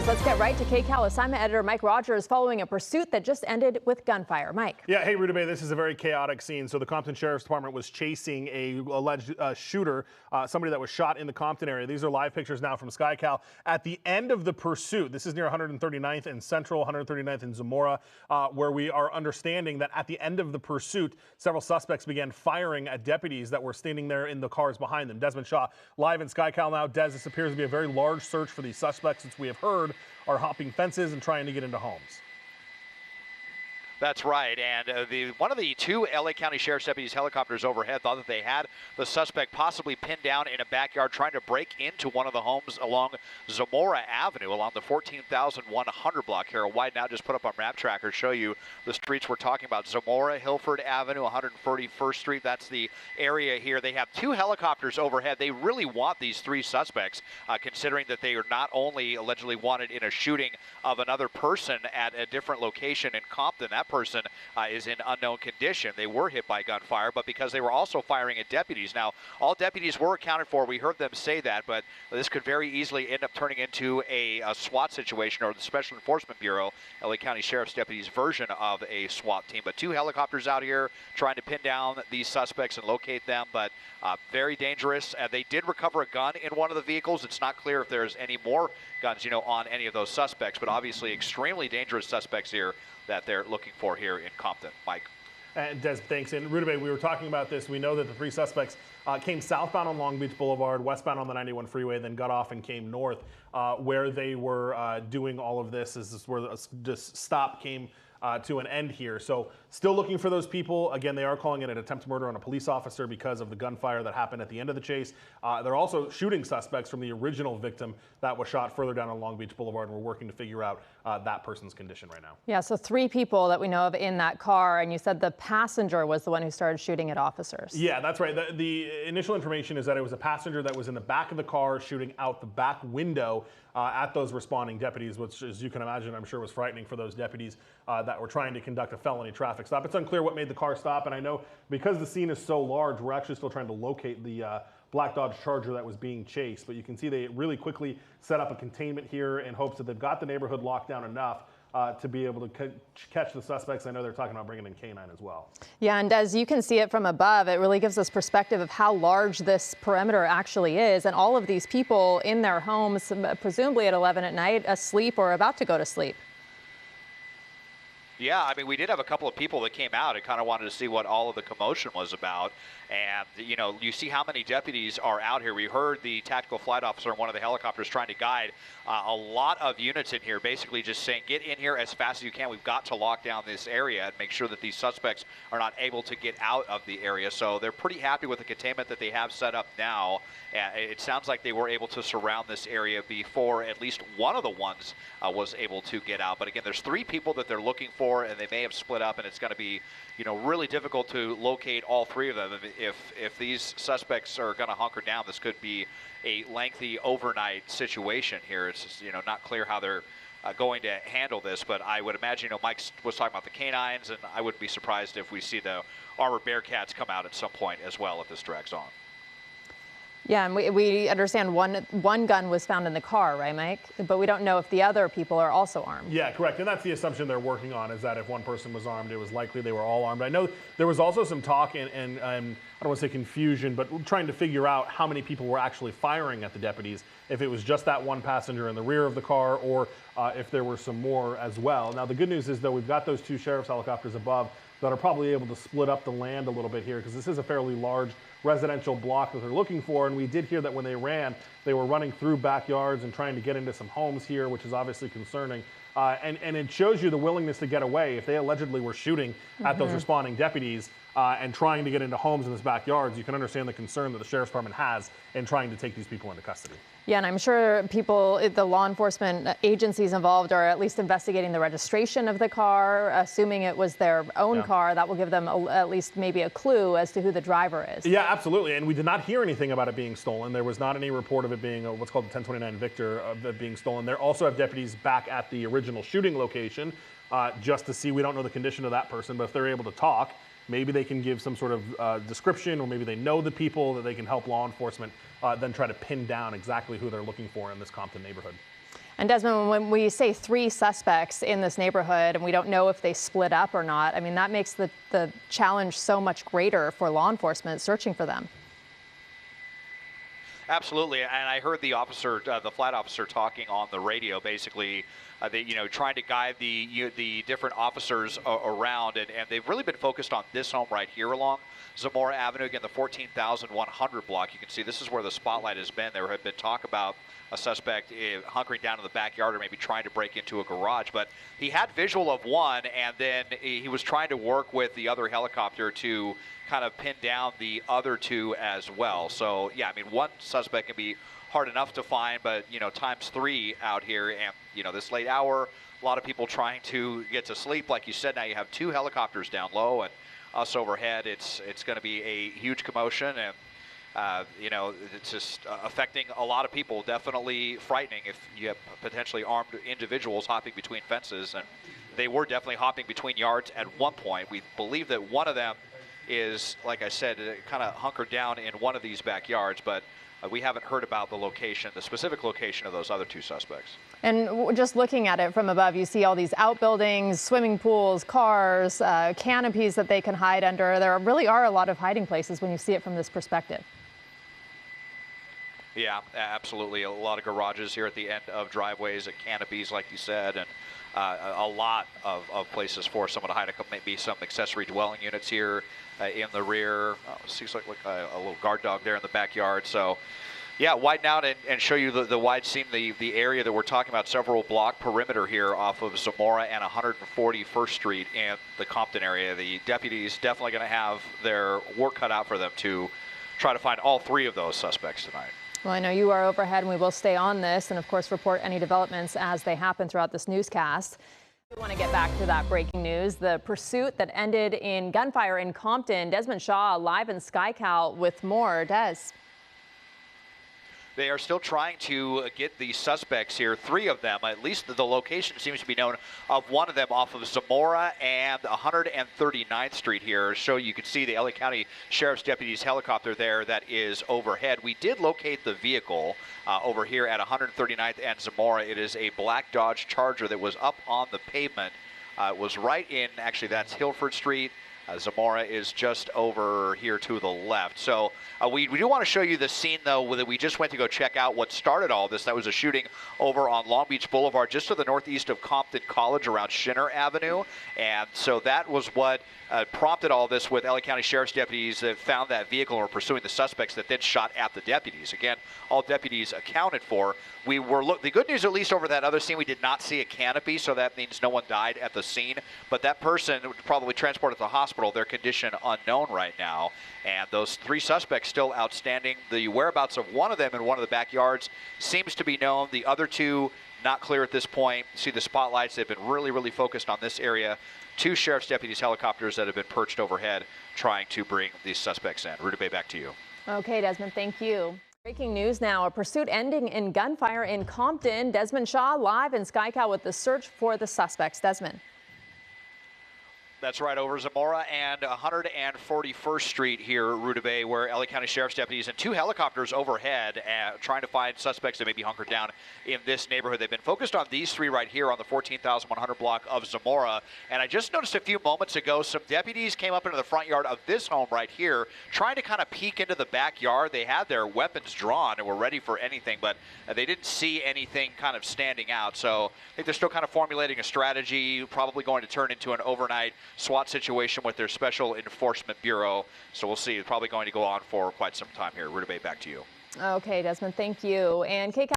Let's get right to KCAL assignment editor Mike Rogers following a pursuit that just ended with gunfire. Mike. Yeah, hey, Rudabeh, this is a very chaotic scene. So the Compton Sheriff's Department was chasing a alleged shooter, somebody that was shot in the Compton area. These are live pictures now from SkyCal. At the end of the pursuit, this is near 139th and Central, 139th and Zamora, where we are understanding that at the end of the pursuit, several suspects began firing at deputies that were standing there in the cars behind them. Desmond Shaw, live in SkyCal now. Des, this appears to be a very large search for these suspects, since we have heard are hopping fences and trying to get into homes. That's right, and one of the two LA County Sheriff's deputies helicopters overhead thought that they had the suspect possibly pinned down in a backyard trying to break into one of the homes along Zamora Avenue, along the 14,100 block here. A wide now just put up on Map Tracker, show you the streets we're talking about. Zamora, Hilford Avenue, 141st Street, that's the area here. They have two helicopters overhead. They really want these three suspects, considering that they are not only allegedly wanted in a shooting of another person at a different location in Compton. That person is in unknown condition. They were hit by gunfire, but because they were also firing at deputies. Now, all deputies were accounted for. We heard them say that, but this could very easily end up turning into a SWAT situation, or the Special Enforcement Bureau, LA County Sheriff's deputies' version of a SWAT team. But two helicopters out here trying to pin down these suspects and locate them, but very dangerous. They did recover a gun in one of the vehicles. It's not clear if there's any more guns, on any of those suspects, but obviously extremely dangerous suspects here that they're looking for here in Compton. Mike. And Des, thanks. And Rudabeh, we were talking about this. We know that the three suspects came southbound on Long Beach Boulevard, westbound on the 91 freeway, then got off and came north. Where they were doing all of this is where this stop came to an end here. So still looking for those people. Again, they are calling it an attempt murder on a police officer because of the gunfire that happened at the end of the chase. They're also shooting suspects from the original victim that was shot further down on Long Beach Boulevard, and we're working to figure out that person's condition right now. Yeah, so three people that we know of in that car, and you said the passenger was the one who started shooting at officers. Yeah, that's right. The initial information is that it was a passenger that was in the back of the car shooting out the back window at those responding deputies, which, as you can imagine, I'm sure was frightening for those deputies that were trying to conduct a felony traffic stop. It's unclear what made the car stop, and I know because the scene is so large, we're actually still trying to locate the black Dodge Charger that was being chased. But you can see they really quickly set up a containment here in hopes that they've got the neighborhood locked down enough to be able to catch the suspects. I know they're talking about bringing in K9 as well. Yeah, and as you can see it from above, it really gives us perspective of how large this perimeter actually is. And all of these people in their homes, presumably at 11 at night, asleep or about to go to sleep. Yeah, I mean, we did have a couple of people that came out and kind of wanted to see what all of the commotion was about. And, you see how many deputies are out here. We heard the tactical flight officer in one of the helicopters trying to guide a lot of units in here, basically just saying, get in here as fast as you can. We've got to lock down this area and make sure that these suspects are not able to get out of the area. So they're pretty happy with the containment that they have set up now. It sounds like they were able to surround this area before at least one of the ones was able to get out. But again, there's three people that they're looking for, and they may have split up, and it's going to be, really difficult to locate all three of them. If these suspects are going to hunker down, this could be a lengthy overnight situation here. It's just, not clear how they're going to handle this, but I would imagine, Mike was talking about the canines, and I wouldn't be surprised if we see the armored Bearcats come out at some point as well if this drags on. Yeah, and we understand one gun was found in the car, right, Mike? But we don't know if the other people are also armed. Yeah, correct. And that's the assumption they're working on, is that if one person was armed, it was likely they were all armed. I know there was also some talk and I don't want to say confusion, but trying to figure out how many people were actually firing at the deputies, if it was just that one passenger in the rear of the car, or if there were some more as well. Now, the good news is, though, we've got those two sheriff's helicopters above that are probably able to split up the land a little bit here, because this is a fairly large residential block that they're looking for. And we did hear that when they ran, they were running through backyards and trying to get into some homes here, which is obviously concerning. And it shows you the willingness to get away. If they allegedly were shooting at those responding deputies and trying to get into homes in these backyards, you can understand the concern that the Sheriff's Department has in trying to take these people into custody. Yeah, and I'm sure the law enforcement agencies involved are at least investigating the registration of the car, assuming it was their own car. That will give them at least maybe a clue as to who the driver is. Yeah, absolutely. And we did not hear anything about it being stolen. There was not any report of it being what's called the 1029 Victor of it being stolen. They also have deputies back at the original shooting location just to see. We don't know the condition of that person, but if they're able to talk, maybe they can give some sort of description, or maybe they know the people that they can help law enforcement then try to pin down exactly who they're looking for in this Compton neighborhood. And Desmond, when we say 3 suspects in this neighborhood and we don't know if they split up or not, I mean, that makes the challenge so much greater for law enforcement searching for them. Absolutely, and I heard the officer, the flight officer, talking on the radio, basically, trying to guide the different officers around, and they've really been focused on this home right here along Zamora Avenue, again, the 14,100 block. You can see this is where the spotlight has been. There had been talk about a suspect hunkering down in the backyard or maybe trying to break into a garage, but he had visual of one, and then he was trying to work with the other helicopter to kind of pin down the other 2 as well. So yeah, I mean, one suspect can be hard enough to find, but times 3 out here, and this late hour, a lot of people trying to get to sleep. Like you said, now you have 2 helicopters down low and us overhead. It's going to be a huge commotion, and it's just affecting a lot of people. Definitely frightening if you have potentially armed individuals hopping between fences, and they were definitely hopping between yards at one point. We believe that one of them is, like I said, kind of hunkered down in one of these backyards, but we haven't heard about the location, the specific location of those other 2 suspects. And just looking at it from above, you see all these outbuildings, swimming pools, cars, canopies that they can hide under. There really are a lot of hiding places when you see it from this perspective. Yeah, absolutely. A lot of garages here at the end of driveways, at canopies, like you said, and a lot of places for someone to hide. Maybe some accessory dwelling units here in the rear. Seems like a little guard dog there in the backyard. So, yeah, widen out and show you the wide seam, the area that we're talking about, several block perimeter here off of Zamora and 141st Street in the Compton area. The deputies definitely going to have their work cut out for them to try to find all 3 of those suspects tonight. Well, I know you are overhead, and we will stay on this and, of course, report any developments as they happen throughout this newscast. We want to get back to that breaking news. The pursuit that ended in gunfire in Compton. Desmond Shaw live in SkyCal with more. Des. They are still trying to get the suspects here, 3 of them. At least the location seems to be known of one of them off of Zamora and 139th Street here. So you can see the LA County Sheriff's Deputies helicopter there that is overhead. We did locate the vehicle over here at 139th and Zamora. It is a black Dodge Charger that was up on the pavement. It was right in, actually, that's Hilford Street. Zamora is just over here to the left. So we do want to show you the scene, though, that we just went to go check out what started all this. That was a shooting over on Long Beach Boulevard, just to the northeast of Compton College around Schinner Avenue. And so that was what prompted all this with LA County Sheriff's deputies that found that vehicle and were pursuing the suspects that then shot at the deputies. Again, all deputies accounted for. The good news, at least over that other scene, we did not see a canopy, so that means no one died at the scene. But that person was probably transported to the hospital. Their condition unknown right now. And those 3 suspects still outstanding. The whereabouts of one of them in one of the backyards seems to be known. The other 2 not clear at this point. See the spotlights. They've been really focused on this area. 2 sheriff's deputies helicopters that have been perched overhead trying to bring these suspects in. Ruta Bay, back to you. Okay, Desmond, thank you. Breaking news now, a pursuit ending in gunfire in Compton. Desmond Shaw live in SkyCal with the search for the suspects. Desmond. That's right, over Zamora and 141st Street here, Ruta Bay, where LA County Sheriff's deputies and 2 helicopters overhead trying to find suspects that may be hunkered down in this neighborhood. They've been focused on these 3 right here on the 14,100 block of Zamora. And I just noticed a few moments ago, some deputies came up into the front yard of this home right here, trying to kind of peek into the backyard. They had their weapons drawn and were ready for anything, but they didn't see anything kind of standing out. So I think they're still kind of formulating a strategy, probably going to turn into an overnight SWAT situation with their Special Enforcement Bureau. So we'll see. It's probably going to go on for quite some time here. Ruta Bay, back to you. Okay, Desmond, thank you. And KCAL